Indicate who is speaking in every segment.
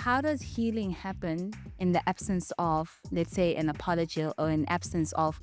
Speaker 1: how does healing happen in the absence of, let's say, an apology or in absence of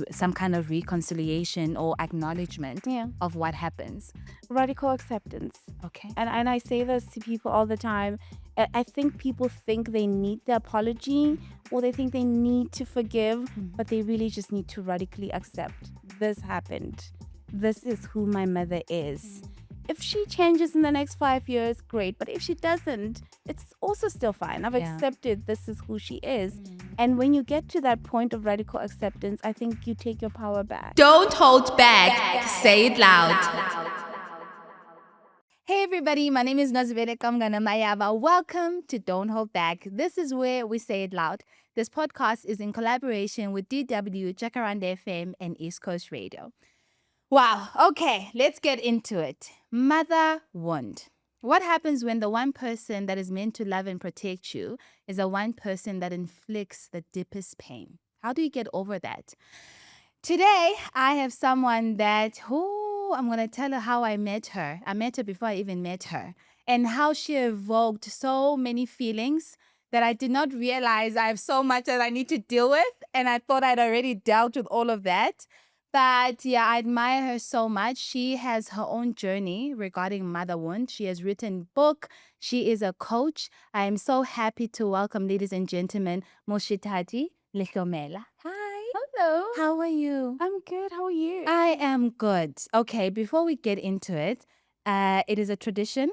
Speaker 1: some kind of reconciliation or acknowledgement of what happens?
Speaker 2: Radical acceptance.
Speaker 1: Okay.
Speaker 2: And I say this to people all the time. I think people think they need the apology or they think they need to forgive, but they really just need to radically accept this happened. This is who my mother is. If she changes in the next 5 years, great. But if she doesn't, it's also still fine. I've accepted this is who she is. And when you get to that point of radical acceptance, I think you take your power back.
Speaker 3: Don't hold back. Say it loud.
Speaker 1: Hey everybody, my name is Nozibele Mayaba. Welcome to Don't Hold Back. This is where we say it loud. This podcast is in collaboration with DW, Jacaranda FM, and East Coast Radio. Wow, okay, let's get into it. Mother wound. What happens when the one person that is meant to love and protect you is the one person that inflicts the deepest pain? How do you get over that? Today, I have someone that, I'm going to tell her how I met her. I met her before I even met her. And how she evoked so many feelings that I did not realize I have so much that I need to deal with. And I thought I'd already dealt with all of that. But yeah, I admire her so much. She has her own journey regarding mother wound. She has written a book. She is a coach. I am so happy to welcome, ladies and gentlemen, Moshitadi Lehlomela. Hi.
Speaker 2: Hello.
Speaker 1: How are you?
Speaker 2: I'm good. How are you?
Speaker 1: I am good. Okay, before we get into it, it is a tradition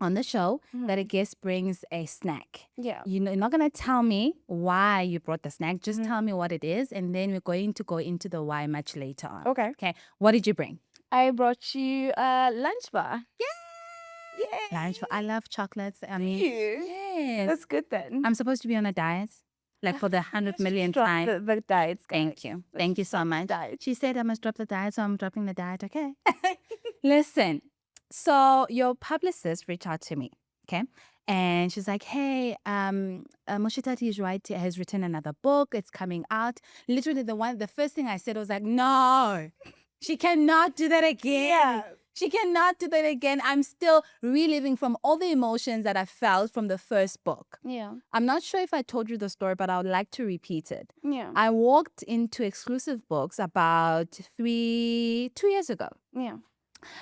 Speaker 1: on the show that a guest brings a snack.
Speaker 2: Yeah.
Speaker 1: You're not going to tell me why you brought the snack. Just tell me what it is, and then we're going to go into the why much later on.
Speaker 2: Okay.
Speaker 1: Okay. What did you bring?
Speaker 2: I brought you a lunch bar.
Speaker 1: Yay!
Speaker 2: Yay!
Speaker 1: Lunch. I love chocolates. I mean,
Speaker 2: you?
Speaker 1: yes.
Speaker 2: That's good then.
Speaker 1: I'm supposed to be on a diet, like for the 100 millionth time.
Speaker 2: The diets, guys.
Speaker 1: Thank you. Thank you so much.
Speaker 2: Diet.
Speaker 1: She said I must drop the diet, so I'm dropping the diet. Okay. Listen. So your publicist reached out to me, okay? And she's like, hey, Moshitadi has written another book. It's coming out. Literally the first thing I said was like, no, she cannot do that again.
Speaker 2: Yeah.
Speaker 1: She cannot do that again. I'm still reliving from all the emotions that I felt from the first book.
Speaker 2: Yeah.
Speaker 1: I'm not sure if I told you the story, but I would like to repeat it.
Speaker 2: Yeah.
Speaker 1: I walked into Exclusive Books about 2 years ago.
Speaker 2: Yeah.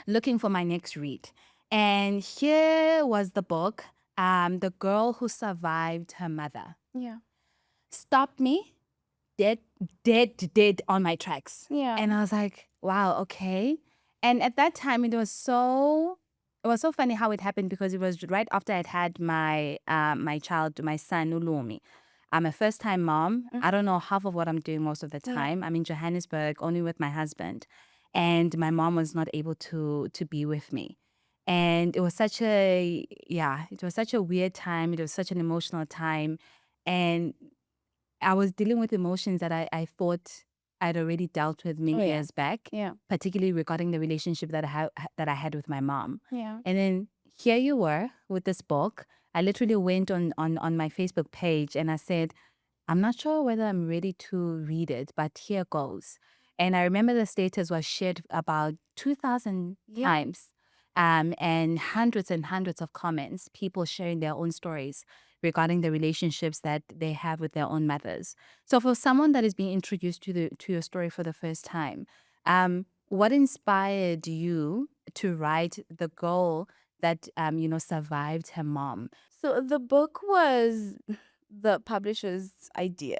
Speaker 1: Looking for my next read. And here was the book, The Girl Who Survived Her Mother.
Speaker 2: Yeah.
Speaker 1: Stopped me dead on my tracks.
Speaker 2: Yeah.
Speaker 1: And I was like, wow, okay. And at that time, it was so funny how it happened because it was right after I'd had my child, my son, Ulumi. I'm a first-time mom. I don't know half of what I'm doing most of the time. I'm in Johannesburg only with my husband. And my mom was not able to be with me. And it was such a weird time. It was such an emotional time. And I was dealing with emotions that I thought I'd already dealt with many years back.
Speaker 2: Yeah.
Speaker 1: Particularly regarding the relationship that I had with my mom.
Speaker 2: Yeah.
Speaker 1: And then here you were with this book. I literally went on my Facebook page and I said, I'm not sure whether I'm ready to read it, but here goes. And I remember the status was shared about 2,000 times, and hundreds of comments, people sharing their own stories regarding the relationships that they have with their own mothers. So for someone that is being introduced to your story for the first time, what inspired you to write The Girl that survived her mom?
Speaker 2: So the book was the publisher's idea.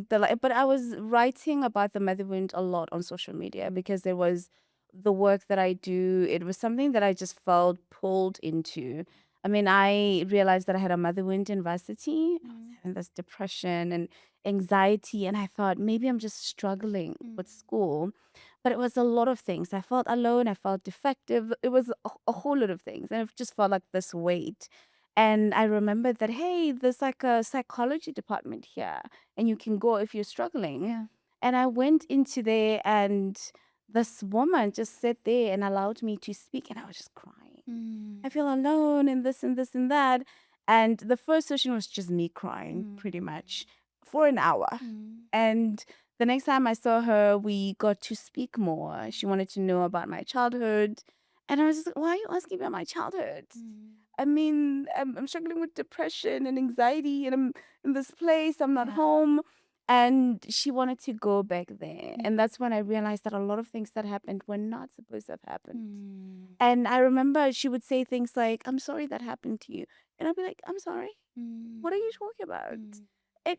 Speaker 2: But I was writing about the mother wound a lot on social media because there was the work that I do. It was something that I just felt pulled into. I mean, I realized that I had a mother wound in varsity. I was having this depression and anxiety, and I thought maybe I'm just struggling with school. But it was a lot of things. I felt alone. I felt defective. It was a whole lot of things, and it just felt like this weight. And I remembered that, hey, there's like a psychology department here and you can go if you're struggling.
Speaker 1: Yeah.
Speaker 2: And I went into there and this woman just sat there and allowed me to speak. And I was just crying. I feel alone and this and this and that. And the first session was just me crying pretty much for an hour. And the next time I saw her, we got to speak more. She wanted to know about my childhood. And I was just like, why are you asking about my childhood? I'm struggling with depression and anxiety, and I'm in this place, I'm not home. And she wanted to go back there. And that's when I realized that a lot of things that happened were not supposed to have happened. And I remember she would say things like, I'm sorry that happened to you. And I'd be like, I'm sorry? What are you talking about?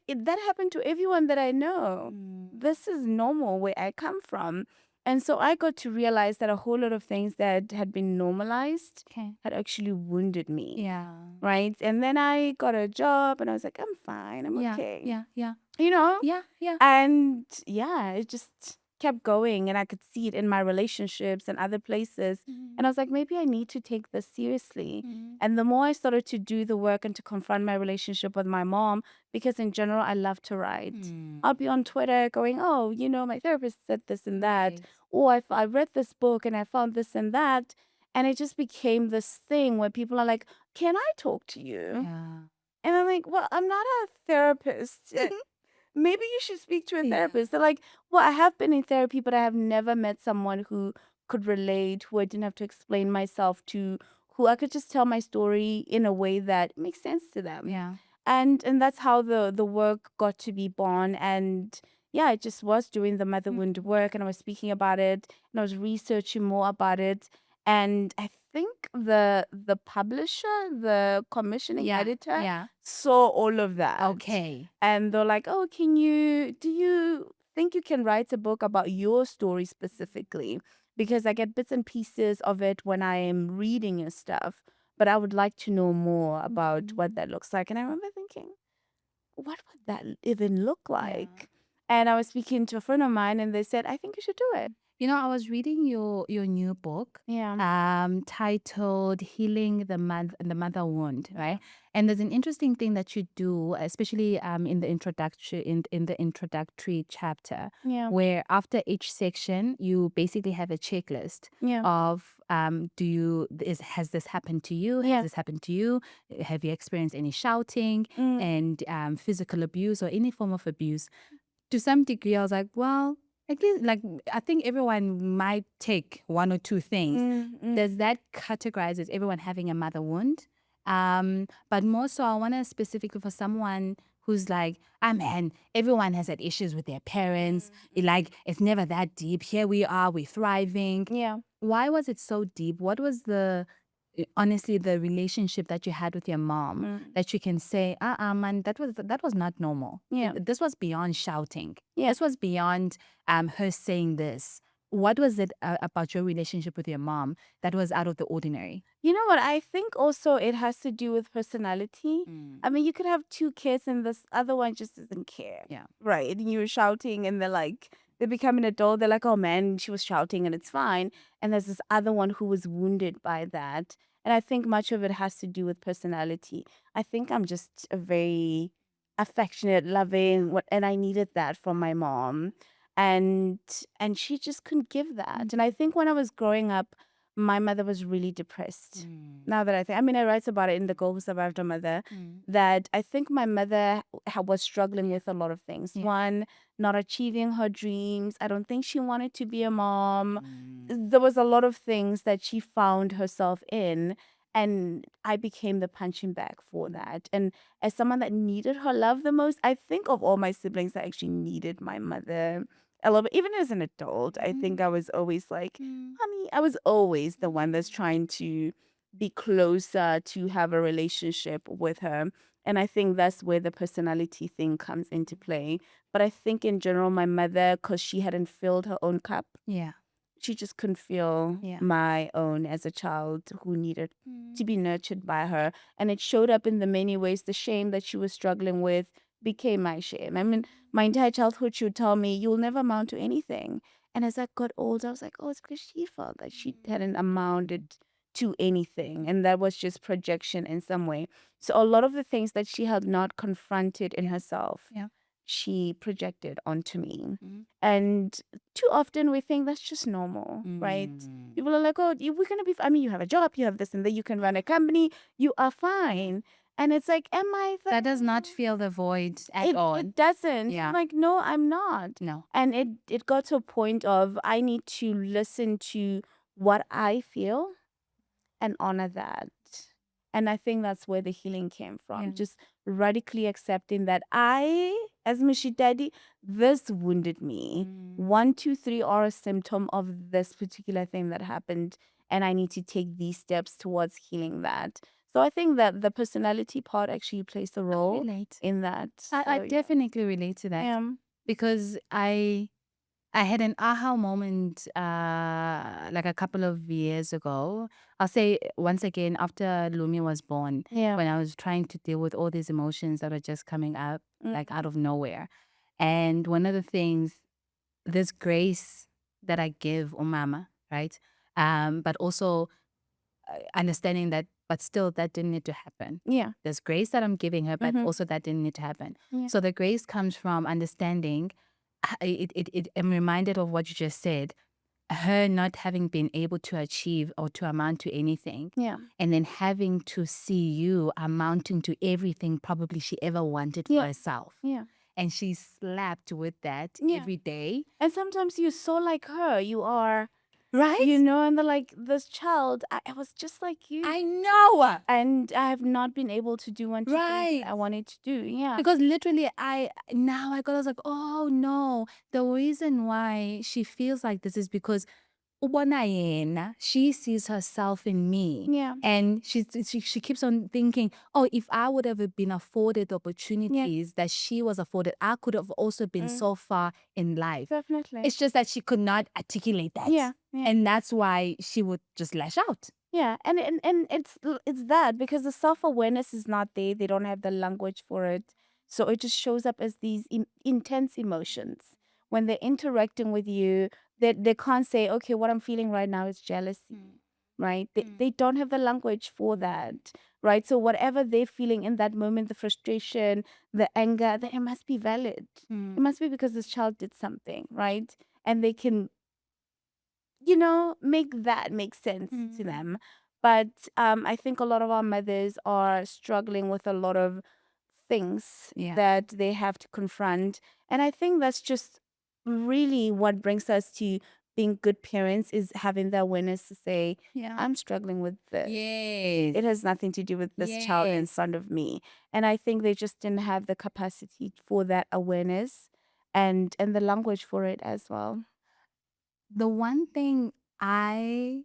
Speaker 2: That happened to everyone that I know. This is normal where I come from. And so I got to realize that a whole lot of things that had been normalized had actually wounded me.
Speaker 1: Yeah.
Speaker 2: Right? And then I got a job and I was like, I'm fine. I'm okay.
Speaker 1: Yeah.
Speaker 2: You know?
Speaker 1: Yeah.
Speaker 2: And yeah, it just kept going, and I could see it in my relationships and other places. And I was like, maybe I need to take this seriously. And the more I started to do the work and to confront my relationship with my mom, because in general, I love to write. I'll be on Twitter going, oh, my therapist said this and that.
Speaker 1: Right.
Speaker 2: Or I read this book and I found this and that. And it just became this thing where people are like, can I talk to you?
Speaker 1: Yeah.
Speaker 2: And I'm like, well, I'm not a therapist. Maybe you should speak to a therapist. They're like, well, I have been in therapy, but I have never met someone who could relate, who I didn't have to explain myself to, who I could just tell my story in a way that makes sense to them.
Speaker 1: Yeah.
Speaker 2: And that's how the work got to be born. And yeah, I just was doing the mother wound work, and I was speaking about it, and I was researching more about it. And I think the publisher, the commissioning editor, saw all of that.
Speaker 1: Okay.
Speaker 2: And they're like, oh, do you think you can write a book about your story specifically? Because I get bits and pieces of it when I am reading your stuff, but I would like to know more about what that looks like. And I remember thinking, what would that even look like? And I was speaking to a friend of mine, and they said, I think you should do it.
Speaker 1: I was reading your new book, titled "Healing the Mother Wound," right? And there's an interesting thing that you do, especially in the introductory chapter, where after each section you basically have a checklist of has this happened to you? Has this happened to you? Have you experienced any shouting and physical abuse or any form of abuse? To some degree, I was like, well, at least, I think everyone might take one or two things. Does that categorize as everyone having a mother wound? But more so, I want to specifically for someone who's like, man, everyone has had issues with their parents. It's never that deep. Here we are, we're thriving.
Speaker 2: Yeah.
Speaker 1: Why was it so deep? What was honestly the relationship that you had with your mom that you can say, man, that was not normal. This was beyond shouting. This was beyond her saying this. What was it about your relationship with your mom that was out of the ordinary?
Speaker 2: You know what? I think also it has to do with personality. I mean, you could have two kids and this other one just doesn't care.
Speaker 1: Yeah.
Speaker 2: Right. And you're shouting and they become an adult. They're like, oh man, she was shouting and it's fine. And there's this other one who was wounded by that. And I think much of it has to do with personality. I think I'm just a very affectionate, loving, and I needed that from my mom. And she just couldn't give that. And I think when I was growing up, my mother was really depressed. Now that I write about it in The Girl Who Survived Her Mother, that I think my mother was struggling with a lot of things. One, not achieving her dreams. I don't think she wanted to be a mom. There was a lot of things that she found herself in. And I became the punching bag for that. And as someone that needed her love the most, I think of all my siblings, I actually needed my mother a little bit. Even as an adult, I think I was always like, honey, I was always the one that's trying to be closer, to have a relationship with her. And I think that's where the personality thing comes into play. But I think in general, my mother, because she hadn't filled her own cup, she just couldn't feel my own as a child who needed to be nurtured by her. And it showed up in the many ways. The shame that she was struggling with became my shame. I mean, my entire childhood, she would tell me, you'll never amount to anything. And as I got older, I was like, oh, it's because she felt that she hadn't amounted to anything. And that was just projection in some way. So a lot of the things that she had not confronted in herself, she projected onto me. And too often we think that's just normal, right? People are like, oh, we're going to be, you have a job, you have this and that, you can run a company, you are fine. And it's like, am I?
Speaker 1: That does not fill the void at all.
Speaker 2: It doesn't.
Speaker 1: Yeah.
Speaker 2: I'm like, no, I'm not.
Speaker 1: No.
Speaker 2: And it got to a point of I need to listen to what I feel and honor that. And I think that's where the healing came from.
Speaker 1: Yeah.
Speaker 2: Just radically accepting that I, as Moshitadi, this wounded me. 1, 2, 3 are a symptom of this particular thing that happened. And I need to take these steps towards healing that. So I think that the personality part actually plays a role
Speaker 1: relate.
Speaker 2: in that.
Speaker 1: I
Speaker 2: So, yeah.
Speaker 1: definitely relate to that because I had an aha moment like a couple of years ago. I'll say once again after Lumi was born,
Speaker 2: Yeah.
Speaker 1: when I was trying to deal with all these emotions that are just coming up like
Speaker 2: Mm.
Speaker 1: out of nowhere. And one of the things, this grace that I give Umama, right? But also understanding that, but still that didn't need to happen.
Speaker 2: Yeah.
Speaker 1: There's grace that I'm giving her, but also that didn't need to happen.
Speaker 2: Yeah.
Speaker 1: So the grace comes from understanding. I'm reminded of what you just said, her not having been able to achieve or to amount to anything.
Speaker 2: Yeah.
Speaker 1: And then having to see you amounting to everything probably she ever wanted for herself.
Speaker 2: Yeah.
Speaker 1: And she's slapped with that
Speaker 2: Yeah.
Speaker 1: every day.
Speaker 2: And sometimes you're so like her. You are,
Speaker 1: Right?
Speaker 2: you know, and they're like, this child, I was just like you.
Speaker 1: I know.
Speaker 2: And I have not been able to do one, two things
Speaker 1: Right.
Speaker 2: that I wanted to do. Yeah.
Speaker 1: Because literally I was like, oh no, the reason why she feels like this is because ubona yena, she sees herself in me.
Speaker 2: Yeah.
Speaker 1: And she keeps on thinking, oh, if I would have been afforded opportunities that she was afforded, I could have also been so far in life.
Speaker 2: Definitely.
Speaker 1: It's just that she could not articulate that.
Speaker 2: Yeah.
Speaker 1: And that's why she would just lash out.
Speaker 2: Yeah, and it's that because the self-awareness is not there. They don't have the language for it. So it just shows up as these intense emotions. When they're interacting with you, they can't say, okay, what I'm feeling right now is jealousy, right? They don't have the language for that, right? So whatever they're feeling in that moment, the frustration, the anger, it must be valid. It must be because this child did something, right? And they can, you know, make that make sense to them. But I think a lot of our mothers are struggling with a lot of things that they have to confront. And I think that's just really what brings us to being good parents is having the awareness to say, I'm struggling with this.
Speaker 1: Yes.
Speaker 2: It has nothing to do with this child in front of me. And I think they just didn't have the capacity for that awareness and the language for it as well.
Speaker 1: The one thing I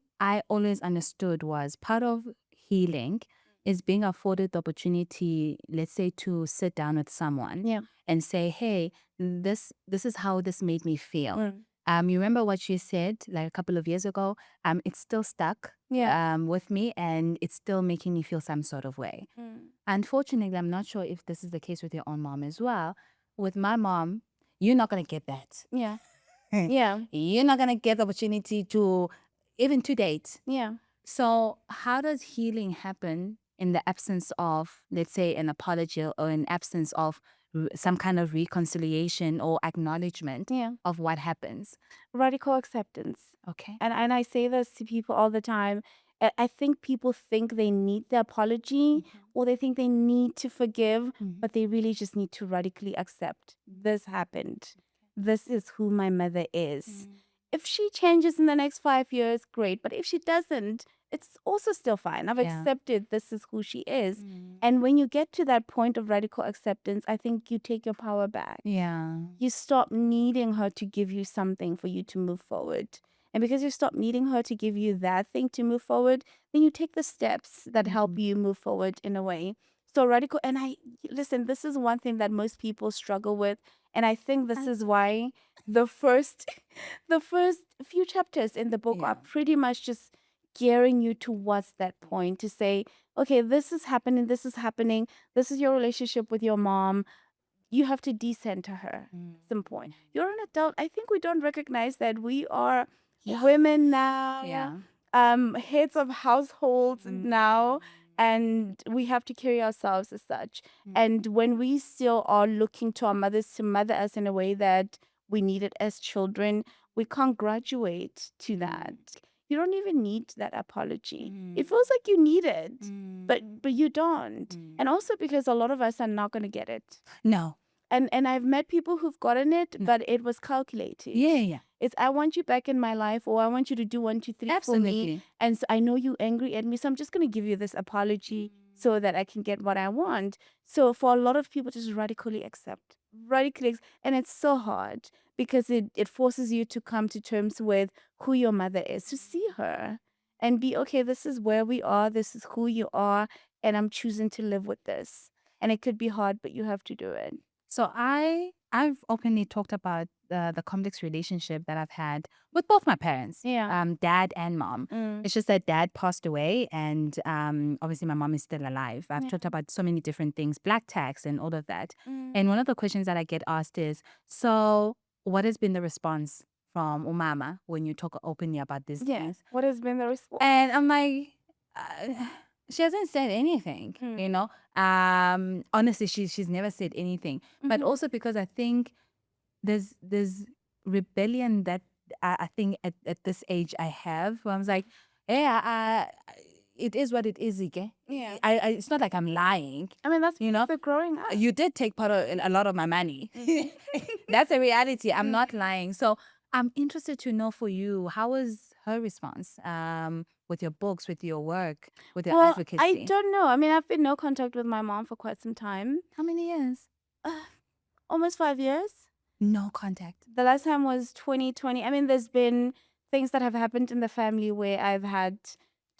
Speaker 1: always understood was part of healing is being afforded the opportunity, let's say, to sit down with someone and say, hey, this is how this made me feel. You remember what you said like a couple of years ago? It's still stuck with me and it's still making me feel some sort of way. Unfortunately, I'm not sure if this is the case with your own mom as well. With my mom, you're not going to get that.
Speaker 2: Yeah. Yeah.
Speaker 1: You're not going to get the opportunity to even to date.
Speaker 2: Yeah.
Speaker 1: So how does healing happen in the absence of, let's say, an apology or in absence of some kind of reconciliation or acknowledgement of what happens?
Speaker 2: Radical acceptance.
Speaker 1: Okay.
Speaker 2: And I say this to people all the time. I think people think they need the apology or they think they need to forgive, but they really just need to radically accept this happened. This is who my mother is. If she changes in the next 5 years, great. But if she doesn't, it's also still fine. I've accepted this is who she is. And when you get to that point of radical acceptance, I think you take your power back.
Speaker 1: Yeah.
Speaker 2: You stop needing her to give you something for you to move forward. And because you stop needing her to give you that thing to move forward, then you take the steps that help you move forward in a way. So radical, and listen, this is one thing that most people struggle with. And I think this is why the first few chapters in the book are pretty much just gearing you towards that point to say, okay, this is happening, this is your relationship with your mom. You have to decenter her at some point. You're an adult. I think we don't recognize that we are women now, heads of households now, and we have to carry ourselves as such. And when we still are looking to our mothers to mother us in a way that we needed as children, we can't graduate to that. You don't even need that apology. It feels like you need it, but you don't. And also because a lot of us are not going to get it.
Speaker 1: No.
Speaker 2: And I've met people who've gotten it, but it was calculated.
Speaker 1: Yeah.
Speaker 2: It's I want you back in my life, or I want you to do 1, 2, 3 for me. And so I know you're angry at me, so I'm just going to give you this apology. so that I can get what I want. So for a lot of people, just and it's so hard because it forces you to come to terms with who your mother is, to see her and be okay. This is where we are. This is who you are, and I'm choosing to live with this. And it could be hard, but you have to do it.
Speaker 1: So I've openly talked about the complex relationship that I've had with both my parents,
Speaker 2: Yeah.
Speaker 1: dad and mom. It's just that dad passed away, and obviously my mom is still alive. I've talked about so many different things, black tax and all of that. And one of the questions that I get asked is, so what has been the response from Umama when you talk openly about these things?
Speaker 2: What has been the response?
Speaker 1: And I'm like, she hasn't said anything, you know. Honestly, she's never said anything. But also because I think there's rebellion that I think at this age I have, where I was like, yeah, it is what it is, okay?
Speaker 2: Yeah.
Speaker 1: It's not like I'm lying.
Speaker 2: I mean, that's
Speaker 1: You know,
Speaker 2: the growing up.
Speaker 1: You did take part of a lot of my money. That's a reality. I'm not lying. So I'm interested to know for you, how was her response with your books, with your work, with your advocacy?
Speaker 2: I don't know. I mean, I've been no contact with my mom for quite some time.
Speaker 1: How many years?
Speaker 2: Almost 5 years.
Speaker 1: No contact.
Speaker 2: The last time was 2020. I mean, there's been things that have happened in the family where I've had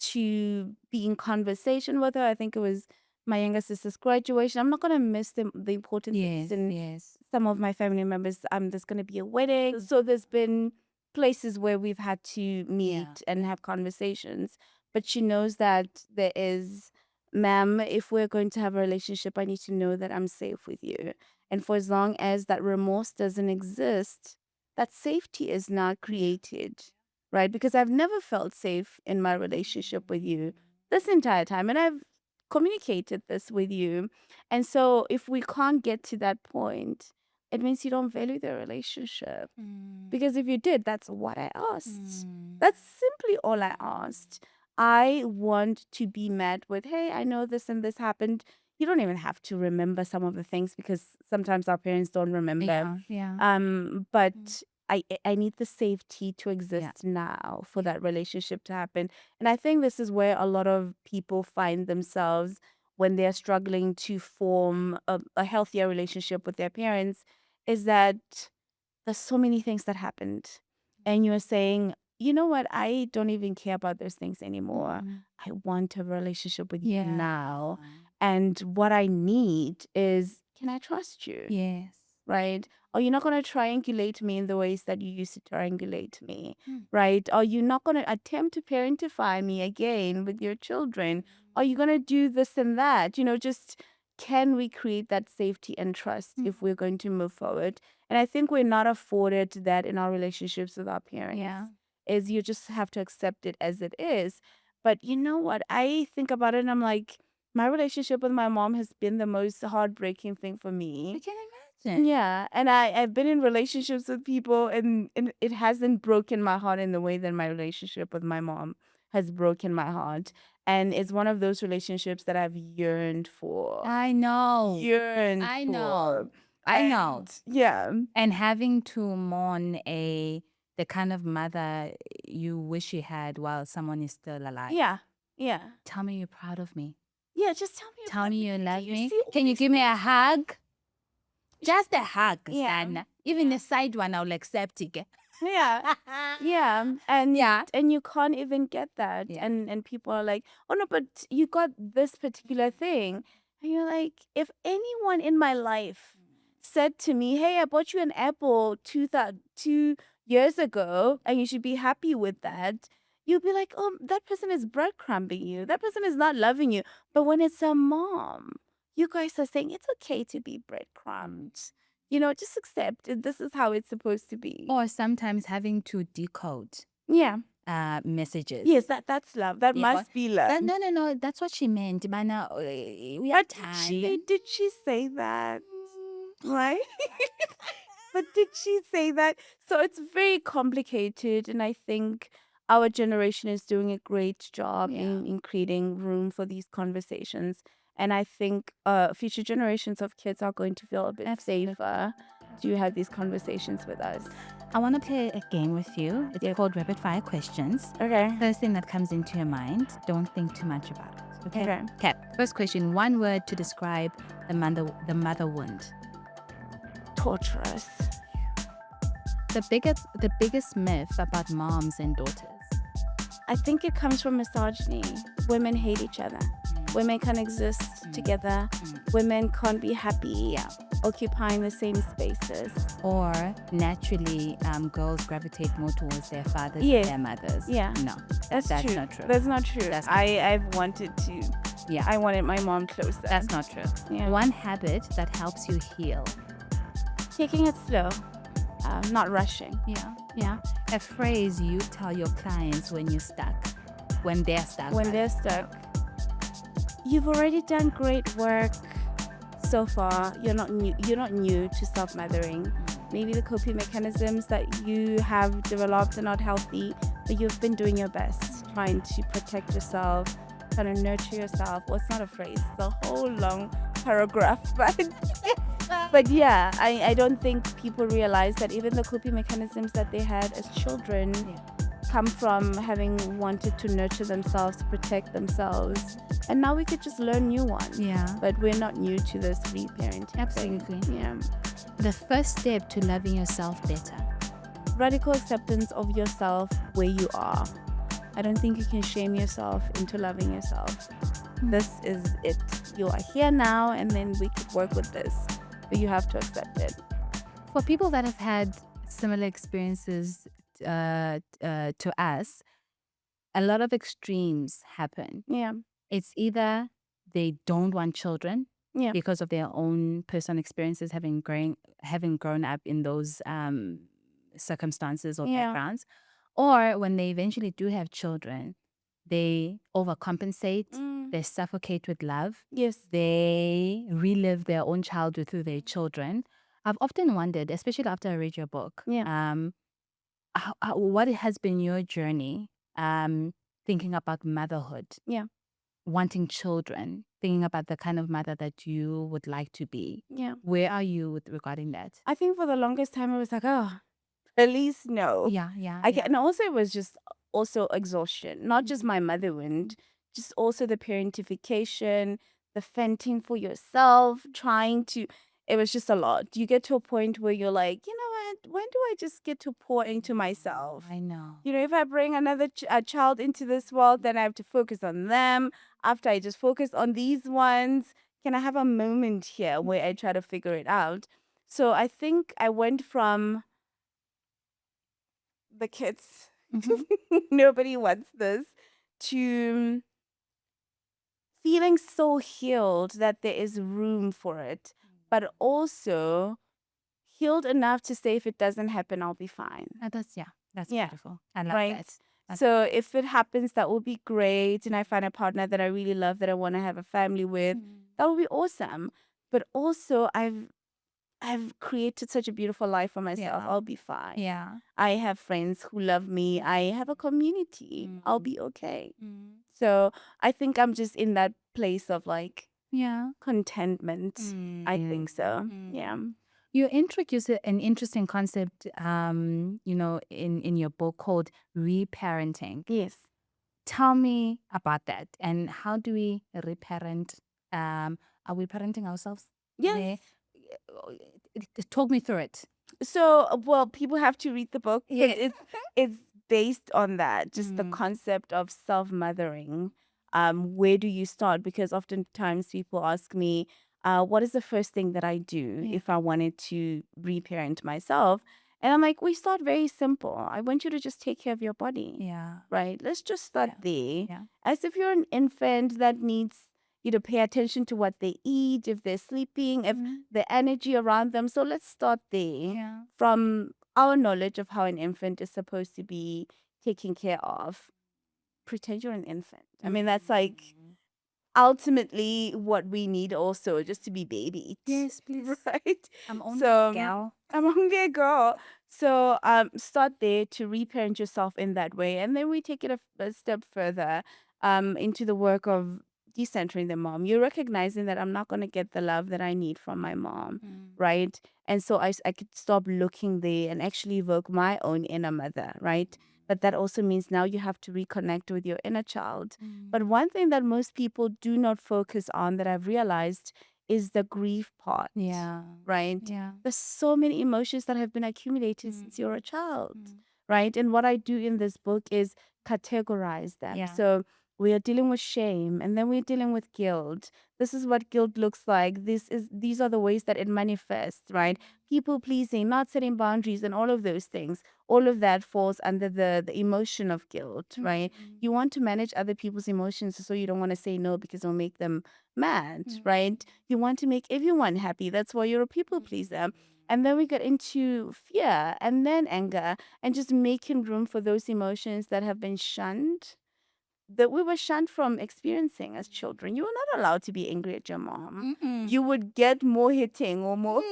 Speaker 2: to be in conversation with her. I think it was my younger sister's graduation. I'm not going to miss the important things in some of my family members. There's going to be a wedding. So there's been places where we've had to meet and have conversations. But she knows that there is, ma'am, if we're going to have a relationship, I need to know that I'm safe with you. And for as long as that remorse doesn't exist, that safety is not created, right? Because I've never felt safe in my relationship with you this entire time. And I've communicated this with you. And so if we can't get to that point, it means you don't value the relationship. Because if you did, that's what I asked. That's simply all I asked. I want to be met with, hey, I know this and this happened. You don't even have to remember some of the things because sometimes our parents don't remember. But I need the safety to exist now for that relationship to happen. And I think this is where a lot of people find themselves when they're struggling to form a healthier relationship with their parents, is that there's so many things that happened. And you're saying, you know what, I don't even care about those things anymore. I want to have a relationship with you now. And what I need is, can I trust you?
Speaker 1: Yes.
Speaker 2: Right? Or you're not going to triangulate me in the ways that you used to triangulate me, right? Or you're not going to attempt to parentify me again with your children. Are you going to do this and that? Just can we create that safety and trust if we're going to move forward? And I think we're not afforded that in our relationships with our parents. Is you just have to accept it as it is. But you know what? I think about it and I'm like, my relationship with my mom has been the most heartbreaking thing for me.
Speaker 1: I can imagine.
Speaker 2: Yeah. And I've been in relationships with people and it hasn't broken my heart in the way that my relationship with my mom has broken my heart. And it's one of those relationships that I've yearned for.
Speaker 1: I know.
Speaker 2: I know. Yeah.
Speaker 1: And having to mourn the kind of mother you wish you had while someone is still alive.
Speaker 2: Yeah.
Speaker 1: Tell me you're proud of me.
Speaker 2: Yeah, just tell me.
Speaker 1: Tell me you love me.
Speaker 2: see
Speaker 1: Can you give me a hug? Just a hug,
Speaker 2: Yeah.
Speaker 1: Sana. Even a side one, I'll accept it.
Speaker 2: Yeah. Yeah. And you can't even get that.
Speaker 1: Yeah.
Speaker 2: And people are like, oh no, but you got this particular thing. And you're like, if anyone in my life said to me, hey, I bought you an apple 2 years ago and you should be happy with that, you'll be like, oh, that person is breadcrumbing you. That person is not loving you. But when it's a mom, you guys are saying it's okay to be breadcrumbed. Just accept it. This is how it's supposed to be.
Speaker 1: Or sometimes having to decode
Speaker 2: Yeah.
Speaker 1: messages.
Speaker 2: Yes, that's love. That must be love.
Speaker 1: No. That's what she meant. Bana, we are
Speaker 2: Did she say that? Right? But did she say that? So it's very complicated. And I think our generation is doing a great job in creating room for these conversations. And I think future generations of kids are going to feel a bit safer to have these conversations with us.
Speaker 1: I want to play a game with you. It's called Rapid Fire Questions.
Speaker 2: Okay.
Speaker 1: First thing that comes into your mind, don't think too much about it. Okay.
Speaker 2: Okay.
Speaker 1: First question, one word to describe the mother wound.
Speaker 2: Torturous.
Speaker 1: The biggest myth about moms and daughters.
Speaker 2: I think it comes from misogyny. Women hate each other. Women can't exist together. Women can't be happy occupying the same spaces.
Speaker 1: Or naturally, girls gravitate more towards their fathers
Speaker 2: Yeah.
Speaker 1: than their mothers.
Speaker 2: Yeah.
Speaker 1: No,
Speaker 2: That's true.
Speaker 1: not true.
Speaker 2: That's not true.
Speaker 1: That's not
Speaker 2: I've wanted to.
Speaker 1: Yeah.
Speaker 2: I wanted my mom closer.
Speaker 1: That's not true.
Speaker 2: Yeah.
Speaker 1: One habit that helps you heal.
Speaker 2: Taking it slow. Not rushing.
Speaker 1: Yeah. A phrase you tell your clients when you're stuck. When they're stuck.
Speaker 2: When they're stuck. You've already done great work so far. You're not new to self-mothering. Maybe the coping mechanisms that you have developed are not healthy, but you've been doing your best, trying to protect yourself, trying to nurture yourself. Well, it's not a phrase, it's a whole long paragraph, but yeah, I don't think people realize that even the coping mechanisms that they had as children come from having wanted to nurture themselves, to protect themselves. And now we could just learn new ones.
Speaker 1: Yeah.
Speaker 2: But we're not new to this reparenting.
Speaker 1: Absolutely.
Speaker 2: Thing. Yeah.
Speaker 1: The first step to loving yourself better.
Speaker 2: Radical acceptance of yourself where you are. I don't think you can shame yourself into loving yourself. This is it. You are here now, and then we could work with this. But you have to accept it.
Speaker 1: For people that have had similar experiences to us, a lot of extremes happen.
Speaker 2: Yeah.
Speaker 1: It's either they don't want children because of their own personal experiences having grown up in those circumstances or backgrounds, or when they eventually do have children, they overcompensate, they suffocate with love, they relive their own childhood through their children. I've often wondered, especially after I read your book, what has been your journey thinking about motherhood, wanting children, thinking about the kind of mother that you would like to be. Where are you regarding that?
Speaker 2: I think for the longest time I was like, oh, at least no. And also it was just also exhaustion, not just my mother wound, just also the parentification, the fending for yourself, it was just a lot. You get to a point where you're like, you know what, when do I just get to pour into myself?
Speaker 1: I know.
Speaker 2: You know, if I bring another child into this world, then I have to focus on them. After I just focus on these ones, can I have a moment here where I try to figure it out? So I think I went from the kids, nobody wants this, to feeling so healed that there is room for it, but also healed enough to say if it doesn't happen, I'll be fine.
Speaker 1: That's beautiful. I love that.
Speaker 2: So if it happens, that will be great. And I find a partner that I really love, that I want to have a family with, that will be awesome. But also I've created such a beautiful life for myself. I'll be fine.
Speaker 1: Yeah.
Speaker 2: I have friends who love me. I have a community. I'll be okay. So I think I'm just in that place of like contentment. I think so. Yeah.
Speaker 1: You introduce an interesting concept, in your book called reparenting.
Speaker 2: Yes.
Speaker 1: Tell me about that, and how do we reparent? Are we parenting ourselves?
Speaker 2: Yes.
Speaker 1: Talk me through it.
Speaker 2: So, well, people have to read the book. It's based on that, just the concept of self-mothering. Where do you start? Because oftentimes people ask me, what is the first thing that I do if I wanted to reparent myself? And I'm like, we start very simple. I want you to just take care of your body.
Speaker 1: Yeah.
Speaker 2: Right? Let's just start there.
Speaker 1: Yeah.
Speaker 2: As if you're an infant that needs you to pay attention to what they eat, if they're sleeping, if the energy around them. So let's start there from our knowledge of how an infant is supposed to be taken care of. Pretend you're an infant. I mean, that's like ultimately what we need also, just to be babied.
Speaker 1: Yes, please.
Speaker 2: Right?
Speaker 1: I'm only a girl.
Speaker 2: I'm only a girl. So start there to reparent yourself in that way. And then we take it a step further into the work of decentering the mom. You're recognizing that I'm not going to get the love that I need from my mom, right? And so I could stop looking there and actually evoke my own inner mother, right? But that also means now you have to reconnect with your inner child. But one thing that most people do not focus on that I've realized is the grief part.
Speaker 1: Yeah.
Speaker 2: Right?
Speaker 1: Yeah.
Speaker 2: There's so many emotions that have been accumulated since you're a child. Right? And what I do in this book is categorize them.
Speaker 1: Yeah.
Speaker 2: So we are dealing with shame, and then we're dealing with guilt. This is what guilt looks like. These are the ways that it manifests, right? People pleasing, not setting boundaries, and all of those things. All of that falls under the emotion of guilt, right? You want to manage other people's emotions, so you don't want to say no because it'll make them mad, right? You want to make everyone happy. That's why you're a people pleaser. And then we get into fear and then anger and just making room for those emotions that have been shunned, that we were shunned from experiencing as children. You were not allowed to be angry at your mom. You would get more hitting or more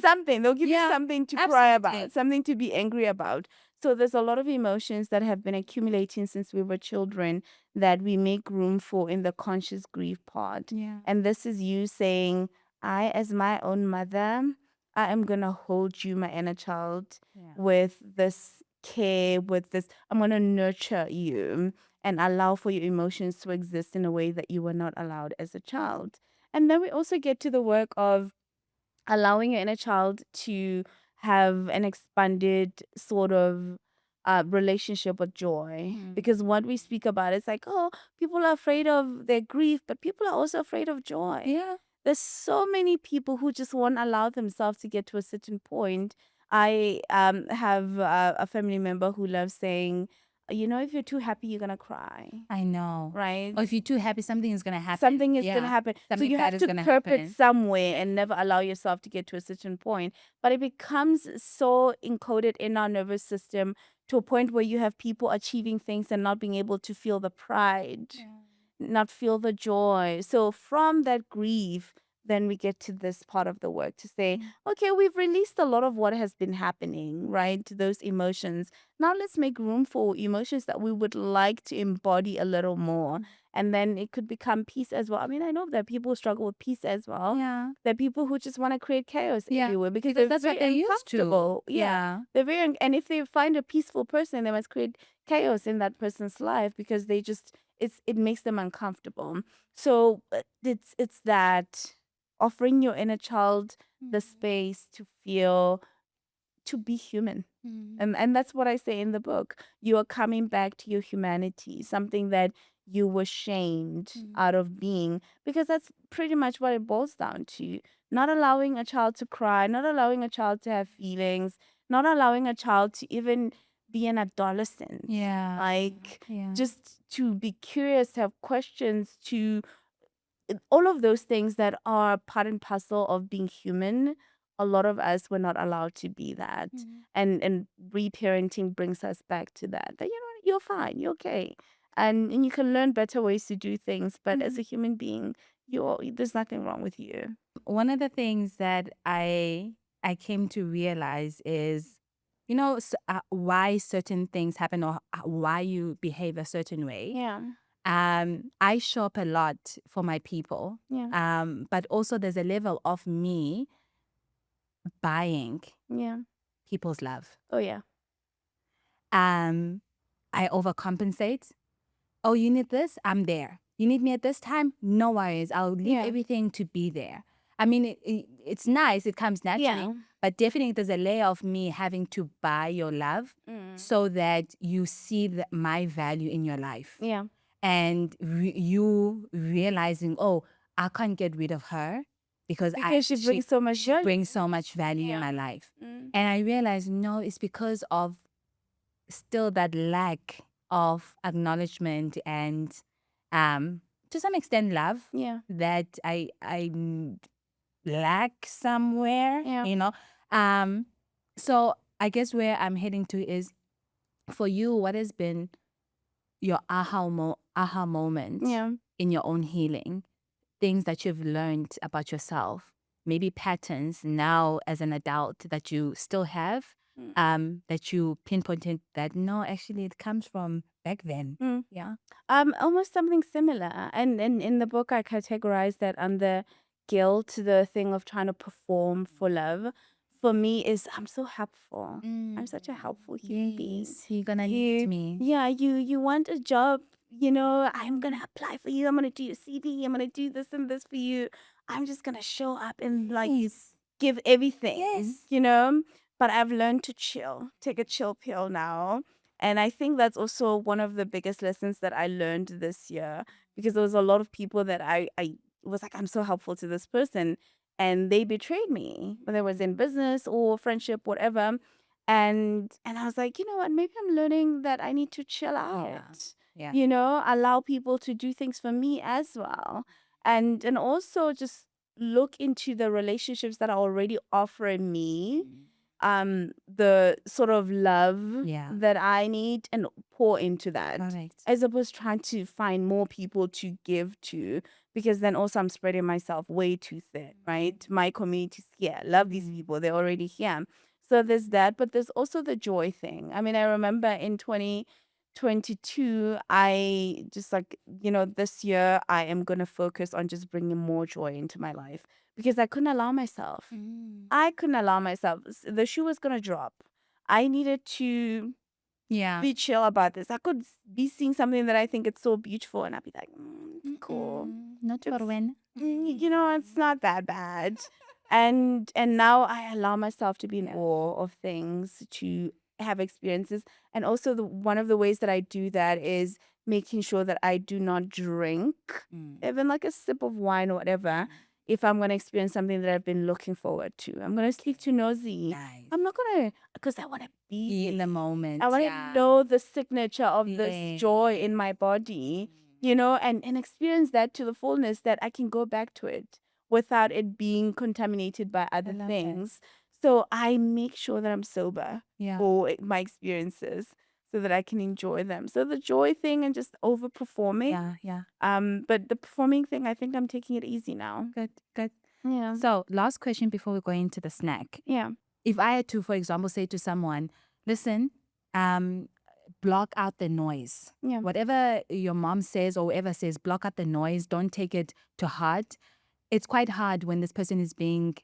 Speaker 2: something. They'll give you something to cry about, something to be angry about. So there's a lot of emotions that have been accumulating since we were children that we make room for in the conscious grief part.
Speaker 1: Yeah.
Speaker 2: And this is you saying, I, as my own mother, I am going to hold you, my inner child, with this care, with this, I'm going to nurture you and allow for your emotions to exist in a way that you were not allowed as a child. And then we also get to the work of allowing your inner child to have an expanded sort of relationship with joy. Because what we speak about is like, oh, people are afraid of their grief, but people are also afraid of joy.
Speaker 1: Yeah.
Speaker 2: There's so many people who just won't allow themselves to get to a certain point. I have a family member who loves saying, if you're too happy, you're going to cry.
Speaker 1: I know.
Speaker 2: Right?
Speaker 1: Or if you're too happy, something is going to happen.
Speaker 2: Something is going to happen. So
Speaker 1: Something
Speaker 2: you
Speaker 1: bad
Speaker 2: have
Speaker 1: is
Speaker 2: to
Speaker 1: gonna
Speaker 2: curb
Speaker 1: happen.
Speaker 2: it somewhere and never allow yourself to get to a certain point. But it becomes so encoded in our nervous system to a point where you have people achieving things and not being able to feel the pride, not feel the joy. So from that grief, then we get to this part of the work to say, okay, we've released a lot of what has been happening, right? Those emotions. Now let's make room for emotions that we would like to embody a little more. And then it could become peace as well. I mean, I know that people struggle with peace as well.
Speaker 1: Yeah.
Speaker 2: There are people who just want to create chaos everywhere because
Speaker 1: Because
Speaker 2: they're
Speaker 1: that's what
Speaker 2: very
Speaker 1: they're used to.
Speaker 2: uncomfortable.
Speaker 1: Yeah.
Speaker 2: They're very, and if they find a peaceful person, they must create chaos in that person's life because they just, it makes them uncomfortable. So it's that offering your inner child the space to feel, to be human. And that's what I say in the book. You are coming back to your humanity, something that you were shamed out of being, because that's pretty much what it boils down to. Not allowing a child to cry, not allowing a child to have feelings, not allowing a child to even be an adolescent. Just to be curious, to have questions, to all of those things that are part and parcel of being human. A lot of us were not allowed to be that. And reparenting brings us back to that. That, you're fine, you're okay. And you can learn better ways to do things. But as a human being, there's nothing wrong with you.
Speaker 1: One of the things that I came to realize is, why certain things happen or why you behave a certain way.
Speaker 2: Yeah.
Speaker 1: I shop a lot for my people.
Speaker 2: Yeah.
Speaker 1: But also there's a level of me buying people's love.
Speaker 2: Oh, yeah.
Speaker 1: I overcompensate. Oh, you need this? I'm there. You need me at this time? No worries. I'll leave everything to be there. I mean, it's nice. It comes naturally. But definitely there's a layer of me having to buy your love so that you see my value in your life.
Speaker 2: Yeah.
Speaker 1: And you realizing, oh, I can't get rid of her because
Speaker 2: she brings so much joy.
Speaker 1: Brings so much value in my life. And I realized, no, it's because of still that lack of acknowledgement and to some extent love that I lack somewhere, so I guess where I'm heading to is, for you, what has been your aha moment in your own healing, things that you've learned about yourself, maybe patterns now as an adult that you still have, that you pinpointed that, no, actually it comes from back then.
Speaker 2: Mm.
Speaker 1: Yeah.
Speaker 2: Almost something similar. And in the book, I categorize that under guilt, the thing of trying to perform for love. For me, is I'm so helpful. I'm such a helpful human being.
Speaker 1: Yes, you're gonna need me.
Speaker 2: Yeah, you want a job, you know, I'm gonna apply for you. I'm gonna do your CV. I'm gonna do this and this for you. I'm just gonna show up and like
Speaker 1: Yes.
Speaker 2: give everything,
Speaker 1: Yes.
Speaker 2: you know. But I've learned to chill, take a chill pill now. And I think that's also one of the biggest lessons that I learned this year, because there was a lot of people that I was like, I'm so helpful to this person, and they betrayed me, whether it was in business or friendship, whatever. And I was like, you know what, maybe I'm learning that I need to chill out.
Speaker 1: Yeah.
Speaker 2: You know, allow people to do things for me as well. And also just look into the relationships that are already offering me the sort of love
Speaker 1: Yeah.
Speaker 2: that I need and pour into that,
Speaker 1: Correct.
Speaker 2: as opposed to trying to find more people to give to, because then also I'm spreading myself way too thin, right? My community's here, love these people, they're already here. So there's that, but there's also the joy thing. I mean, I remember in 2022, I just like, you know, this year I am going to focus on just bringing more joy into my life, because I couldn't allow myself. I couldn't allow myself. The shoe was going to drop. I needed to
Speaker 1: Yeah.
Speaker 2: be chill about this. I could be seeing something that I think it's so beautiful, and I'd be like, it's cool.
Speaker 1: Not for
Speaker 2: It's-
Speaker 1: when.
Speaker 2: You know, it's not that bad. And now I allow myself to be in awe of things, to have experiences. And also one of the ways that I do that is making sure that I do not drink even like a sip of wine or whatever, if I'm going to experience something that I've been looking forward to. I'm going to speak to Nosy.
Speaker 1: Nice.
Speaker 2: I'm not going to, because I want to be
Speaker 1: In the moment.
Speaker 2: I want
Speaker 1: yeah.
Speaker 2: to know the signature of
Speaker 1: Yeah.
Speaker 2: this joy in my body, you know, and experience that to the fullness, that I can go back to it without it being contaminated by other
Speaker 1: love that.
Speaker 2: things. So I make sure that I'm sober
Speaker 1: Yeah.
Speaker 2: for my experiences so that I can enjoy them. So the joy thing and just over performing.
Speaker 1: Yeah.
Speaker 2: But the performing thing, I think I'm taking it easy now.
Speaker 1: Good.
Speaker 2: Yeah.
Speaker 1: So, last question before we go into the snack.
Speaker 2: Yeah.
Speaker 1: If I had to, for example, say to someone, listen, block out the noise.
Speaker 2: Yeah.
Speaker 1: Whatever your mom says or whoever says, block out the noise. Don't take it to heart. It's quite hard when this person is being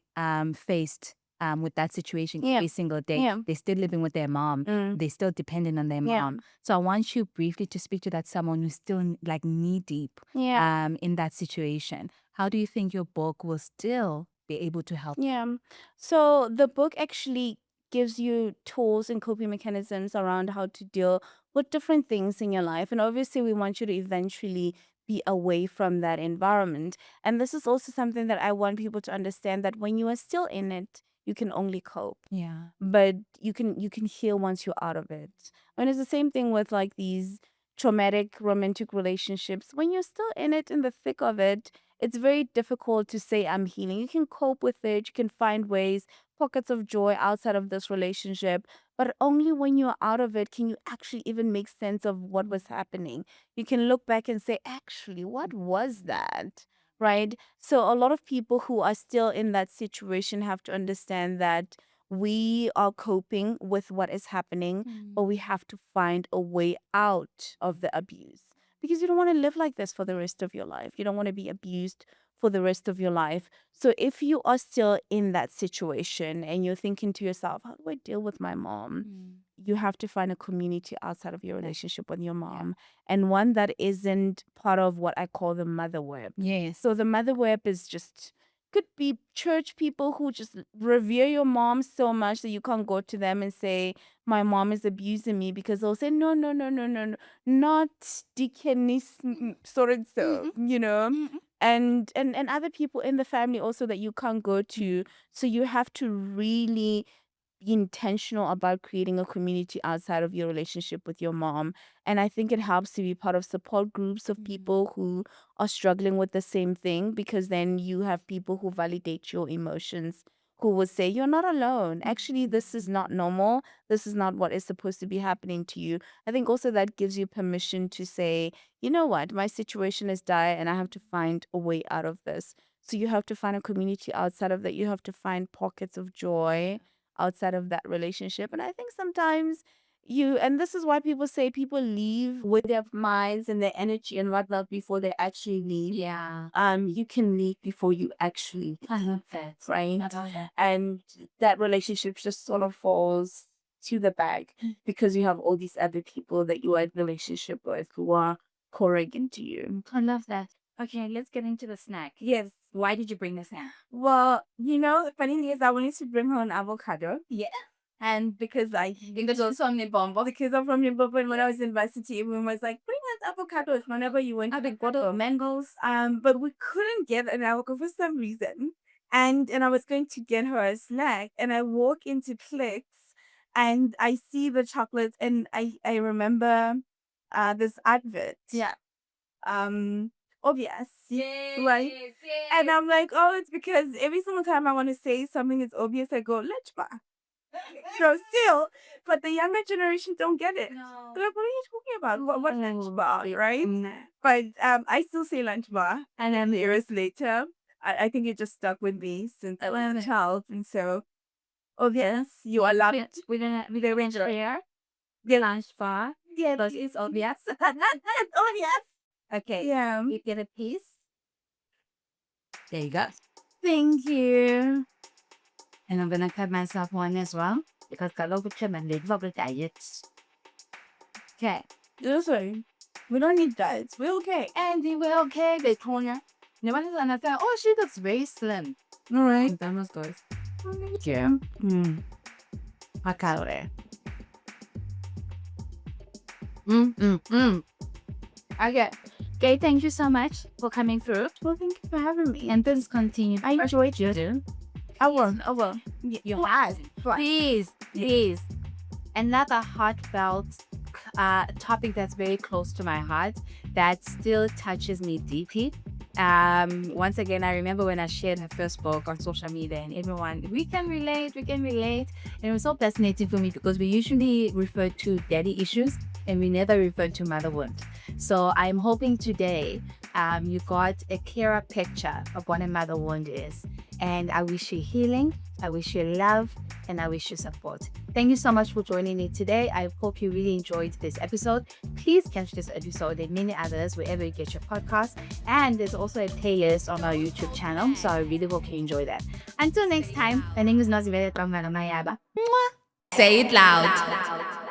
Speaker 1: faced with that situation every single day.
Speaker 2: Yeah.
Speaker 1: They're still living with their mom. They're still dependent on their mom. So I want you briefly to speak to that someone who's still like knee deep in that situation. How do you think your book will still be able to help?
Speaker 2: Yeah. So the book actually gives you tools and coping mechanisms around how to deal with different things in your life. And obviously, we want you to eventually be away from that environment. And this is also something that I want people to understand, that when you are still in it, you can only cope.
Speaker 1: Yeah.
Speaker 2: But you can heal once you're out of it. And it's the same thing with like these traumatic romantic relationships. When you're still in it, in the thick of it, it's very difficult to say I'm healing. You can cope with it, you can find ways, pockets of joy outside of this relationship, but only when you're out of it can you actually even make sense of what was happening. You can look back and say, actually, what was that? Right? So a lot of people who are still in that situation have to understand that we are coping with what is happening, but we have to find a way out of the abuse, because you don't want to live like this for the rest of your life. You don't want to be abused for the rest of your life. So if you are still in that situation and you're thinking to yourself, how do I deal with my mom? You have to find a community outside of your relationship with your mom, and one that isn't part of what I call the mother web.
Speaker 1: Yes.
Speaker 2: So the mother web is just, could be church people who just revere your mom so much that you can't go to them and say, my mom is abusing me, because they'll say, no, not deaconess so and so, you know. And other people in the family also that you can't go to. So you have to really be intentional about creating a community outside of your relationship with your mom. And I think it helps to be part of support groups of people who are struggling with the same thing, because then you have people who validate your emotions, who will say, you're not alone. Actually, this is not normal. This is not what is supposed to be happening to you. I think also that gives you permission to say, you know what, my situation is dire and I have to find a way out of this. So you have to find a community outside of that. You have to find pockets of joy outside of that relationship. And I think sometimes and this is why people say people leave with their minds and their energy and whatnot before they actually leave.
Speaker 1: Yeah.
Speaker 2: You can leave before you actually
Speaker 1: I love that.
Speaker 2: right?
Speaker 1: I love that.
Speaker 2: And that relationship just sort of falls to the back because you have all these other people that you are in relationship with who are pouring into you.
Speaker 1: I love that. Okay, let's get into the snack.
Speaker 2: Yes.
Speaker 1: Why did you bring the snack?
Speaker 2: Well, the funny thing is I wanted to bring her an avocado.
Speaker 1: Yeah.
Speaker 2: And because
Speaker 1: Because also on the bomb.
Speaker 2: because I'm from Limpopo, and when I was in varsity, everyone was like, bring us avocados whenever you went
Speaker 1: A
Speaker 2: to
Speaker 1: big bottle of mangoes.
Speaker 2: but we couldn't get an avocado for some reason. And I was going to get her a snack, and I walk into Clicks, and I see the chocolates, and I remember this advert.
Speaker 1: Yeah.
Speaker 2: Obvious.
Speaker 1: Yes.
Speaker 2: Right?
Speaker 1: Yes.
Speaker 2: And I'm like, oh, it's because every single time I want to say something is obvious, I go, lunch bar. So still, but the younger generation don't get it.
Speaker 1: No.
Speaker 2: They're like, what are you talking about? What lunch bar, right? But I still say lunch bar. And then years later, I think it just stuck with me since I was a child. And so, yes, you are allowed.
Speaker 1: We don't range here. The lunch bar.
Speaker 2: Yeah,
Speaker 1: Because it's obvious.
Speaker 2: oh, yes.
Speaker 1: Okay.
Speaker 2: Yeah.
Speaker 1: You get a piece. There you go.
Speaker 2: Thank you.
Speaker 1: And I'm gonna cut myself one as well. Because kalogo chaman did bubble diets. Okay.
Speaker 2: This way. We don't need diets. We're okay.
Speaker 1: Andy, we're okay. They told you. No one is understand. Oh, she looks very slim.
Speaker 2: All right.
Speaker 1: That was good. Thank you. What calorie? Okay. Okay, thank you so much for coming through.
Speaker 2: Well, thank you for having me.
Speaker 1: And please continue. I enjoyed you.
Speaker 2: I will.
Speaker 1: You have. Please. Another heartfelt topic that's very close to my heart that still touches me deeply. Once again, I remember when I shared her first book on social media and everyone, we can relate. And it was so fascinating for me because we usually refer to daddy issues and we never refer to motherhood. So I'm hoping today you got a clearer picture of what a mother wound is. And I wish you healing, I wish you love, and I wish you support. Thank you so much for joining me today. I hope you really enjoyed this episode. Please catch this episode and many others wherever you get your podcast. And there's also a playlist on our YouTube channel. So I really hope you enjoy that. Until next time, my name is Nozibele.
Speaker 3: Say it loud.